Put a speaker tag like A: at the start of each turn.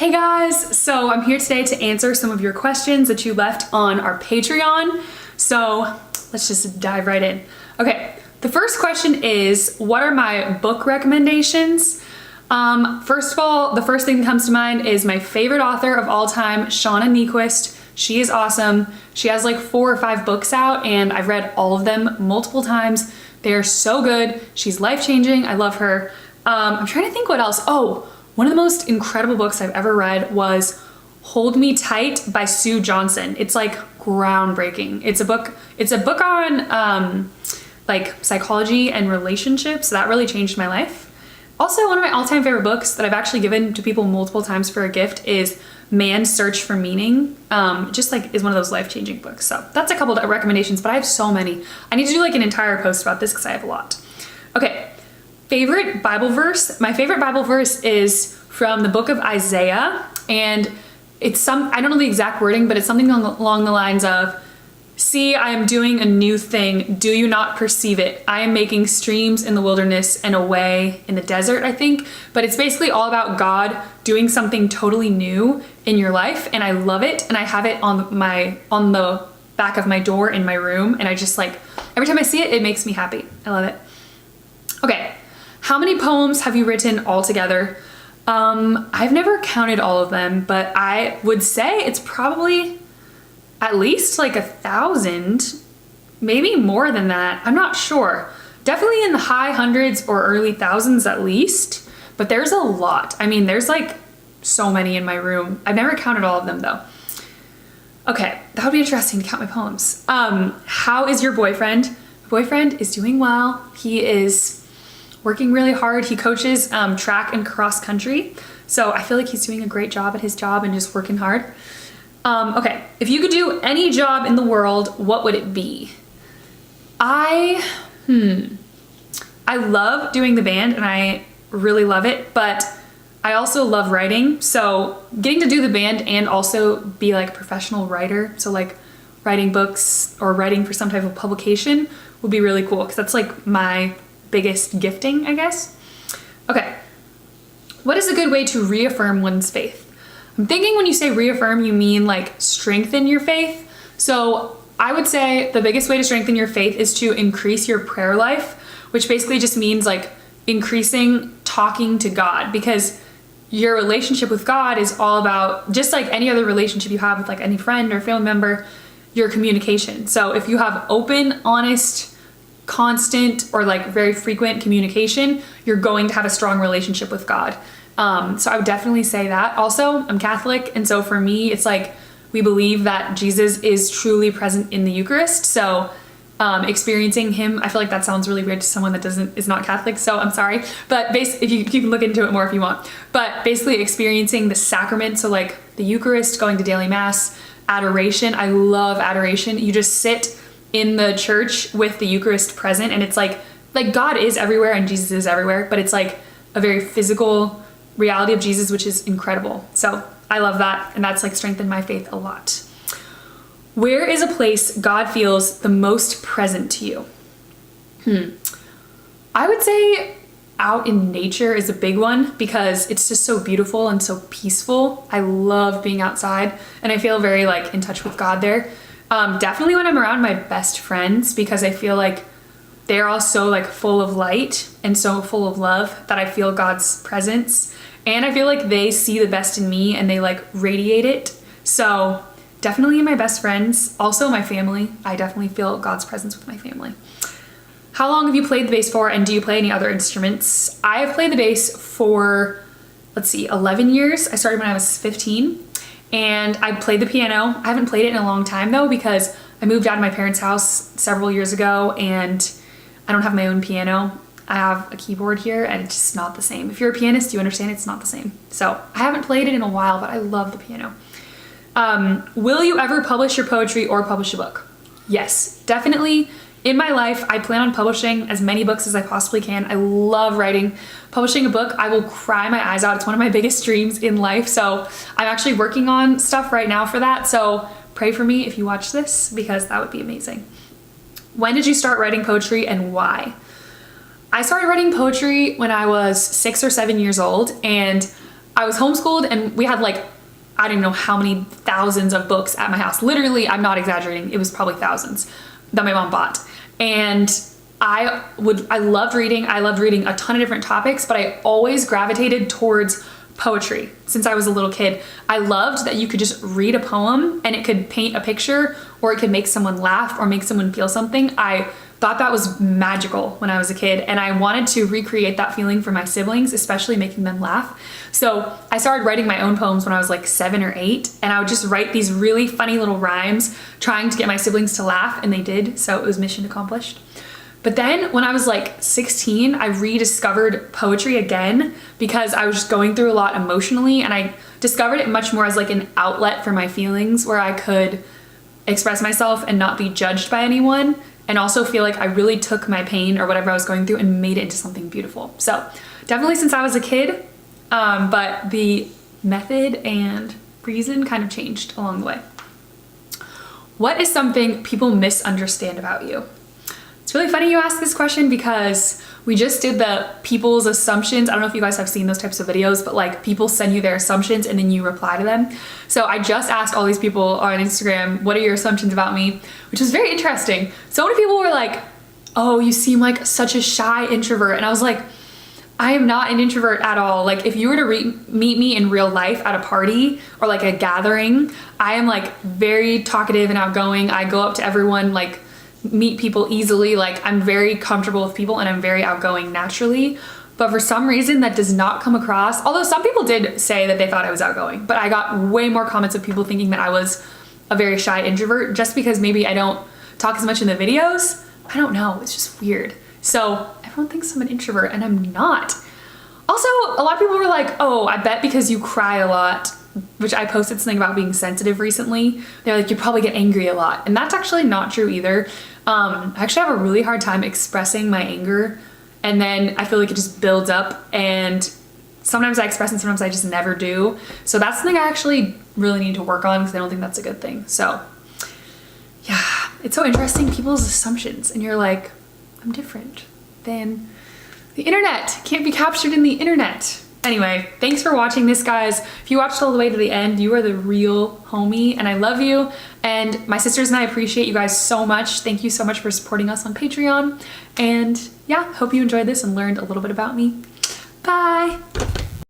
A: Hey guys, so I'm here today to answer some of your questions that you left on our Patreon. So let's just dive right in. Okay, the first question is, what are my book recommendations? First of all, the first thing that comes to mind is my favorite author of all time, Shauna Niequist. She is awesome. She has like 4 or 5 books out and I've read all of them multiple times. They are so good. She's life-changing. I love her. I'm trying to think what else. Oh, one of the most incredible books I've ever read was Hold Me Tight by Sue Johnson. It's like groundbreaking. It's a book on like psychology and relationships. That really changed my life. Also, one of my all-time favorite books that I've actually given to people multiple times for a gift is Man's Search for Meaning. Just like is one of those life-changing books. So that's a couple of recommendations, but I have so many. I need to do like an entire post about this because I have a lot. Okay. Favorite Bible verse? My favorite Bible verse is from the book of Isaiah, and it's I don't know the exact wording, but it's something along the lines of, "See, I am doing a new thing. Do you not perceive it? I am making streams in the wilderness and a way in the desert," I think. But it's basically all about God doing something totally new in your life, and I love it, and I have it on the back of my door in my room, and I just like, every time I see it, it makes me happy. I love it. Okay. How many poems have you written altogether? I've never counted all of them, but I would say it's probably at least like 1,000, maybe more than that. I'm not sure. Definitely in the high hundreds or early thousands at least, but there's a lot. I mean, there's like so many in my room. I've never counted all of them though. Okay, that would be interesting to count my poems. How is your boyfriend? My boyfriend is doing well. He is working really hard. He coaches track and cross country. So I feel like he's doing a great job at his job and just working hard. Okay, if you could do any job in the world, what would it be? I love doing the band and I really love it, but I also love writing. So getting to do the band and also be like a professional writer, so like writing books or writing for some type of publication would be really cool because that's like my biggest gifting, I guess. Okay. What is a good way to reaffirm one's faith? I'm thinking when you say reaffirm, you mean like strengthen your faith. So I would say the biggest way to strengthen your faith is to increase your prayer life, which basically just means like increasing talking to God, because your relationship with God is all about, just like any other relationship you have with like any friend or family member, your communication. So if you have open, honest, constant, or like very frequent communication, you're going to have a strong relationship with God. So I would definitely say that. Also, I'm Catholic, and so for me, it's like we believe that Jesus is truly present in the Eucharist. So experiencing him, I feel like that sounds really weird to someone that is not Catholic, so I'm sorry. But if you can look into it more if you want. But basically experiencing the sacrament, so like the Eucharist, going to daily mass, adoration. I love adoration. You just sit in the church with the Eucharist present, and it's like God is everywhere and Jesus is everywhere, but it's like a very physical reality of Jesus, which is incredible. So I love that, and that's like strengthened my faith a lot. Where is a place God feels the most present to you? I would say out in nature is a big one because it's just so beautiful and so peaceful. I love being outside and I feel very like in touch with God there. Definitely when I'm around my best friends, because I feel like they're all so like full of light and so full of love that I feel God's presence, and I feel like they see the best in me and they like radiate it. So definitely my best friends, also my family. I definitely feel God's presence with my family. How long have you played the bass for, and do you play any other instruments? I have played the bass for, 11 years. I started when I was 15. And I played the piano. I haven't played it in a long time though, because I moved out of my parents' house several years ago and I don't have my own piano. I have a keyboard here and it's just not the same. If you're a pianist, you understand it's not the same. So I haven't played it in a while, but I love the piano. Will you ever publish your poetry or publish a book? Yes, definitely. In my life, I plan on publishing as many books as I possibly can. I love writing. Publishing a book, I will cry my eyes out. It's one of my biggest dreams in life. So I'm actually working on stuff right now for that. So pray for me if you watch this, because that would be amazing. When did you start writing poetry and why? I started writing poetry when I was 6 or 7 years old, and I was homeschooled and we had like, I don't even know how many thousands of books at my house. Literally, I'm not exaggerating. It was probably thousands that my mom bought. And I loved reading. I loved reading a ton of different topics, but I always gravitated towards poetry since I was a little kid. I loved that you could just read a poem and it could paint a picture, or it could make someone laugh or make someone feel something. I thought that was magical when I was a kid, and I wanted to recreate that feeling for my siblings, especially making them laugh. So I started writing my own poems when I was like 7 or 8, and I would just write these really funny little rhymes trying to get my siblings to laugh, and they did, so it was mission accomplished. But then when I was like 16, I rediscovered poetry again because I was just going through a lot emotionally, and I discovered it much more as like an outlet for my feelings where I could express myself and not be judged by anyone, and also feel like I really took my pain or whatever I was going through and made it into something beautiful. So definitely since I was a kid, but the method and reason kind of changed along the way. What is something people misunderstand about you? It's really funny you ask this question because we just did the people's assumptions. I don't know if you guys have seen those types of videos, but like people send you their assumptions and then you reply to them. So I just asked all these people on Instagram, what are your assumptions about me? Which was very interesting. So many people were like, oh, you seem like such a shy introvert. And I was like, I am not an introvert at all. Like if you were to meet me in real life at a party or like a gathering, I am like very talkative and outgoing. I go up to everyone, like meet people easily. Like I'm very comfortable with people and I'm very outgoing naturally. But for some reason that does not come across, although some people did say that they thought I was outgoing, but I got way more comments of people thinking that I was a very shy introvert just because maybe I don't talk as much in the videos. I don't know, it's just weird. So everyone thinks I'm an introvert and I'm not. Also, a lot of people were like, oh, I bet because you cry a lot, which I posted something about being sensitive recently. They're like, you probably get angry a lot. And that's actually not true either. I actually have a really hard time expressing my anger, and then I feel like it just builds up, and sometimes I express and sometimes I just never do. So that's something I actually really need to work on because I don't think that's a good thing. So yeah, it's so interesting, people's assumptions, and you're like, I'm different than the internet. Can't be captured in the internet. Anyway, thanks for watching this, guys. If you watched all the way to the end, you are the real homie, and I love you. And my sisters and I appreciate you guys so much. Thank you so much for supporting us on Patreon. And yeah, hope you enjoyed this and learned a little bit about me. Bye.